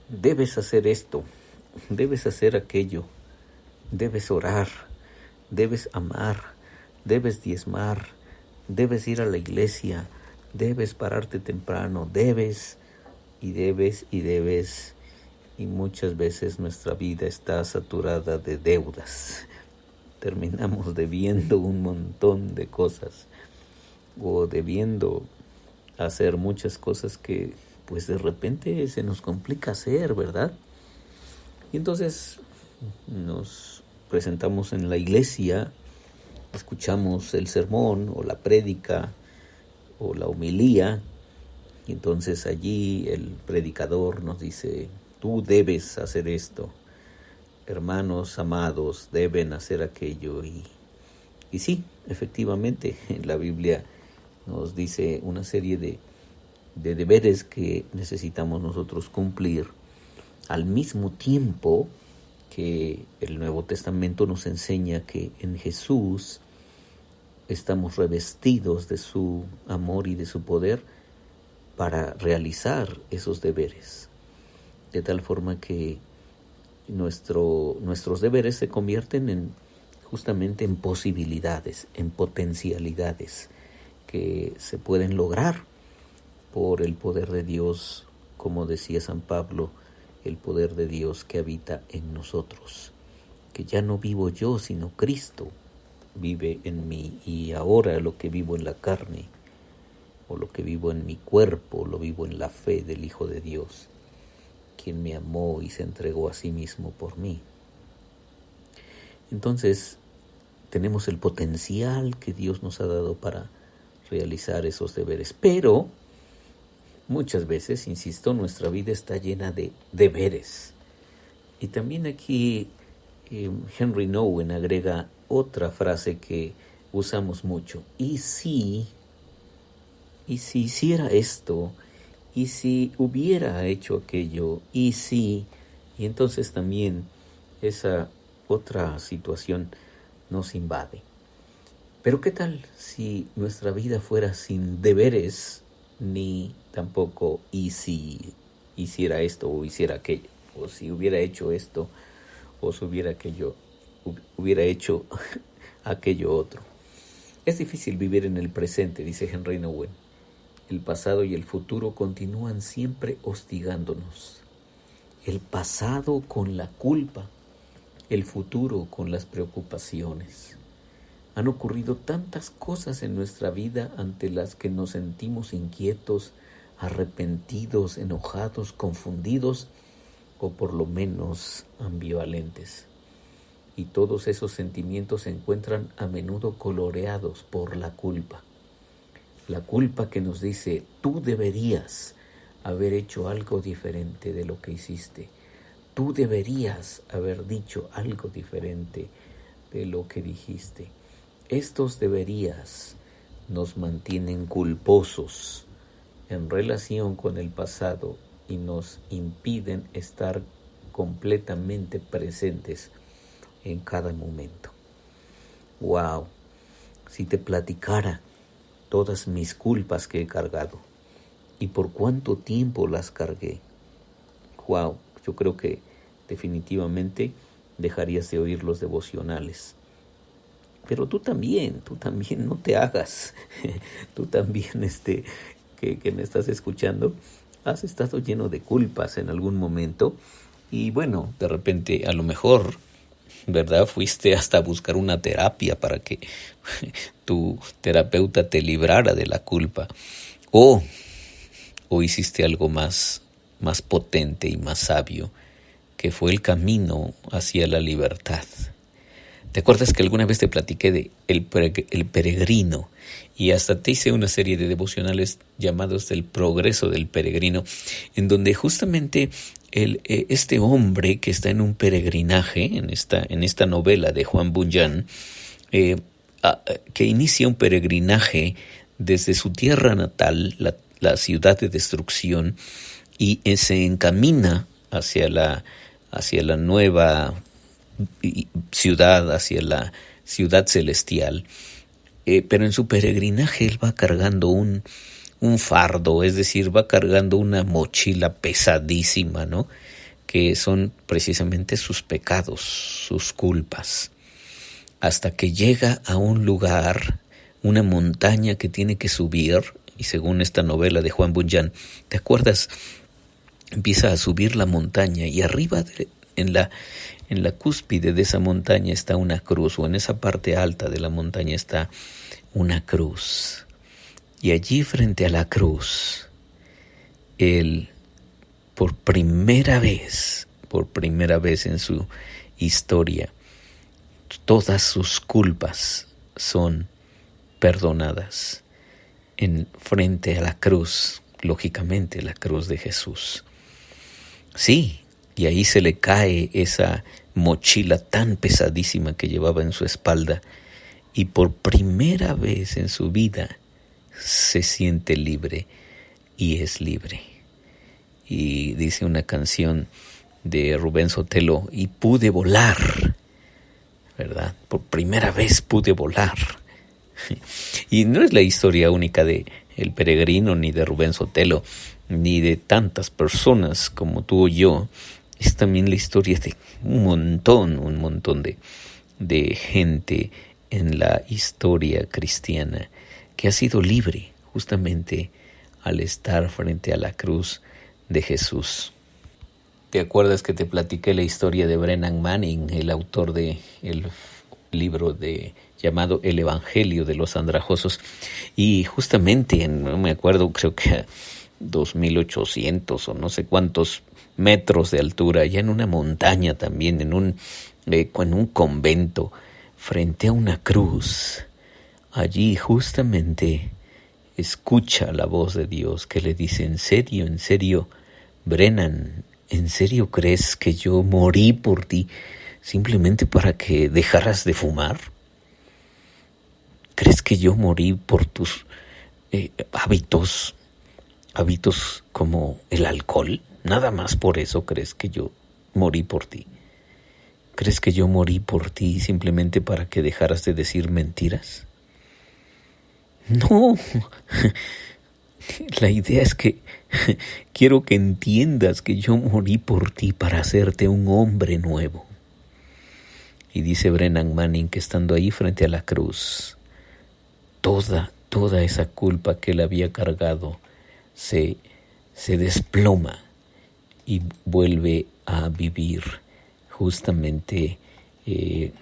debes hacer esto, debes hacer aquello, debes orar, debes amar, debes diezmar, debes ir a la iglesia, debes pararte temprano, debes y debes y debes. Y muchas veces nuestra vida está saturada de deudas. Terminamos debiendo un montón de cosas o debiendo hacer muchas cosas que pues de repente se nos complica hacer, ¿verdad? Y entonces nos presentamos en la iglesia, escuchamos el sermón o la prédica o la homilía, y entonces allí el predicador nos dice: tú debes hacer esto, hermanos amados deben hacer aquello, y sí, efectivamente, la Biblia nos dice una serie de deberes que necesitamos nosotros cumplir, al mismo tiempo que el Nuevo Testamento nos enseña que en Jesús estamos revestidos de su amor y de su poder para realizar esos deberes, de tal forma que nuestros deberes se convierten justamente en posibilidades, en potencialidades que se pueden lograr por el poder de Dios, como decía San Pablo, el poder de Dios que habita en nosotros, que ya no vivo yo, sino Cristo vive en mí, y ahora lo que vivo en la carne, o lo que vivo en mi cuerpo, lo vivo en la fe del Hijo de Dios, quien me amó y se entregó a sí mismo por mí. Entonces, tenemos el potencial que Dios nos ha dado para realizar esos deberes, pero muchas veces, insisto, nuestra vida está llena de deberes. Y también aquí Henry Nouwen agrega otra frase que usamos mucho: ¿y si hiciera esto? ¿Y si hubiera hecho aquello? ¿Y si? Y entonces también esa otra situación nos invade. Pero ¿qué tal si nuestra vida fuera sin deberes, ni tampoco y si hiciera esto o hiciera aquello, o si hubiera hecho esto o si hubiera hecho aquello otro? Es difícil vivir en el presente, dice Henry Nouwen. El pasado y el futuro continúan siempre hostigándonos. El pasado con la culpa, el futuro con las preocupaciones. Han ocurrido tantas cosas en nuestra vida ante las que nos sentimos inquietos, arrepentidos, enojados, confundidos o por lo menos ambivalentes. Y todos esos sentimientos se encuentran a menudo coloreados por la culpa. La culpa que nos dice: tú deberías haber hecho algo diferente de lo que hiciste. Tú deberías haber dicho algo diferente de lo que dijiste. Estos deberías nos mantienen culposos en relación con el pasado y nos impiden estar completamente presentes en cada momento. ¡Wow! Si te platicara todas mis culpas que he cargado y por cuánto tiempo las cargué, ¡wow! Yo creo que definitivamente dejarías de oír los devocionales. Pero tú también no te hagas. Tú también, que me estás escuchando, has estado lleno de culpas en algún momento. Y bueno, de repente, a lo mejor, ¿verdad?, fuiste hasta buscar una terapia para que tu terapeuta te librara de la culpa. O hiciste algo más potente y más sabio, que fue el camino hacia la libertad. ¿Te acuerdas que alguna vez te platiqué de el peregrino? Y hasta te hice una serie de devocionales llamados El progreso del peregrino, en donde justamente este hombre que está en un peregrinaje, en esta novela de Juan Bunyan, que inicia un peregrinaje desde su tierra natal, la ciudad de destrucción, y se encamina hacia la nueva ciudad, hacia la ciudad celestial, pero en su peregrinaje él va cargando un un fardo, es decir, va cargando una mochila pesadísima, ¿no? Que son precisamente sus pecados, sus culpas, hasta que llega a un lugar, una montaña que tiene que subir, y según esta novela de Juan Bunyan, ¿te acuerdas? Empieza a subir la montaña y arriba en la cúspide de esa montaña está una cruz, o en esa parte alta de la montaña está una cruz. Y allí frente a la cruz, él por primera vez en su historia, todas sus culpas son perdonadas en frente a la cruz, lógicamente la cruz de Jesús. Sí, y ahí se le cae esa mochila tan pesadísima que llevaba en su espalda, y por primera vez en su vida se siente libre y es libre. Y dice una canción de Rubén Sotelo, y pude volar, ¿verdad? Por primera vez pude volar. Y no es la historia única de El Peregrino, ni de Rubén Sotelo, ni de tantas personas como tú o yo. Es también la historia de un montón de gente en la historia cristiana que ha sido libre justamente al estar frente a la cruz de Jesús. ¿Te acuerdas que te platiqué la historia de Brennan Manning, el autor de el libro llamado El Evangelio de los Andrajosos? Y justamente, no me acuerdo, creo que a 2.800 o no sé cuántos metros de altura, ya en una montaña también, en un convento, frente a una cruz, allí justamente escucha la voz de Dios que le dice: en serio, Brennan, ¿en serio crees que yo morí por ti simplemente para que dejaras de fumar? ¿Crees que yo morí por tus hábitos como el alcohol? ¿Nada más por eso crees que yo morí por ti? ¿Crees que yo morí por ti simplemente para que dejaras de decir mentiras? No. La idea es que quiero que entiendas que yo morí por ti para hacerte un hombre nuevo. Y dice Brennan Manning que estando ahí frente a la cruz, toda esa culpa que él había cargado se desploma y vuelve a vivir justamente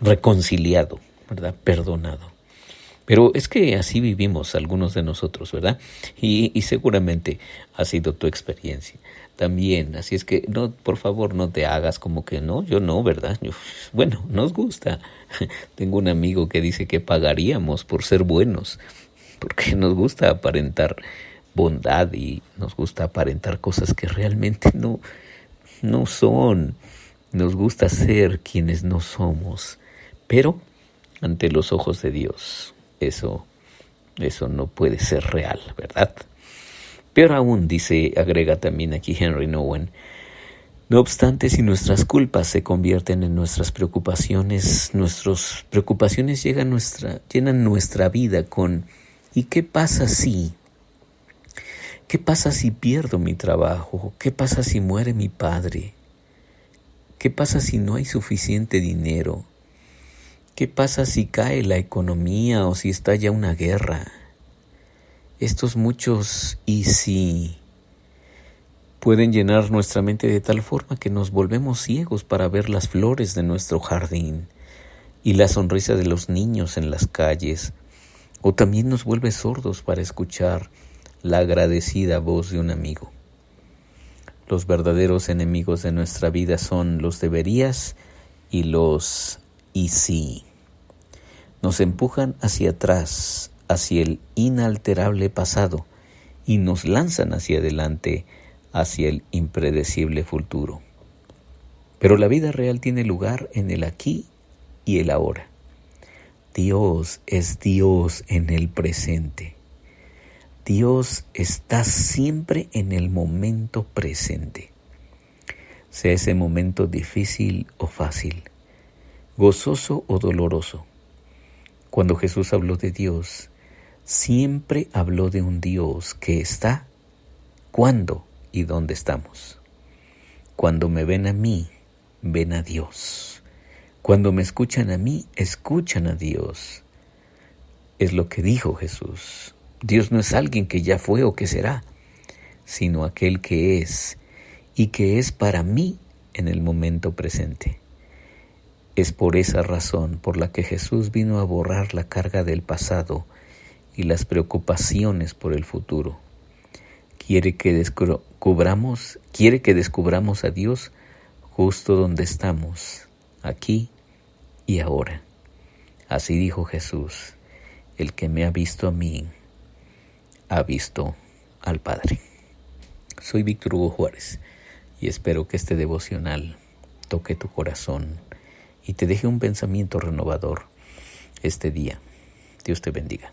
reconciliado, ¿verdad? Perdonado. Pero es que así vivimos algunos de nosotros, ¿verdad? Y seguramente ha sido tu experiencia también. Así es que, no, por favor, no te hagas como que no, yo no, ¿verdad? Bueno, nos gusta. Tengo un amigo que dice que pagaríamos por ser buenos, porque nos gusta aparentar bondad y nos gusta aparentar cosas que realmente no son. Nos gusta ser quienes no somos, pero ante los ojos de Dios, eso no puede ser real, ¿verdad? Peor aún, agrega también aquí Henry Nouwen, no obstante, si nuestras culpas se convierten en nuestras preocupaciones llenan nuestra vida con ¿y qué pasa si? ¿Qué pasa si pierdo mi trabajo? ¿Qué pasa si muere mi padre? ¿Qué pasa si no hay suficiente dinero? ¿Qué pasa si cae la economía o si estalla una guerra? Estos muchos y si pueden llenar nuestra mente de tal forma que nos volvemos ciegos para ver las flores de nuestro jardín y la sonrisa de los niños en las calles, o también nos vuelve sordos para escuchar la agradecida voz de un amigo. Los verdaderos enemigos de nuestra vida son los deberías y los y sí. Nos empujan hacia atrás, hacia el inalterable pasado, y nos lanzan hacia adelante, hacia el impredecible futuro. Pero la vida real tiene lugar en el aquí y el ahora. Dios es Dios en el presente. Dios está siempre en el momento presente. Sea ese momento difícil o fácil, gozoso o doloroso. Cuando Jesús habló de Dios, siempre habló de un Dios que está cuando y dónde estamos. Cuando me ven a mí, ven a Dios. Cuando me escuchan a mí, escuchan a Dios. Es lo que dijo Jesús. Dios no es alguien que ya fue o que será, sino aquel que es y que es para mí en el momento presente. Es por esa razón por la que Jesús vino a borrar la carga del pasado y las preocupaciones por el futuro. Quiere que descubramos a Dios justo donde estamos, aquí y ahora. Así dijo Jesús: el que me ha visto a mí, ha visto al Padre. Soy Víctor Hugo Juárez y espero que este devocional toque tu corazón y te deje un pensamiento renovador este día. Dios te bendiga.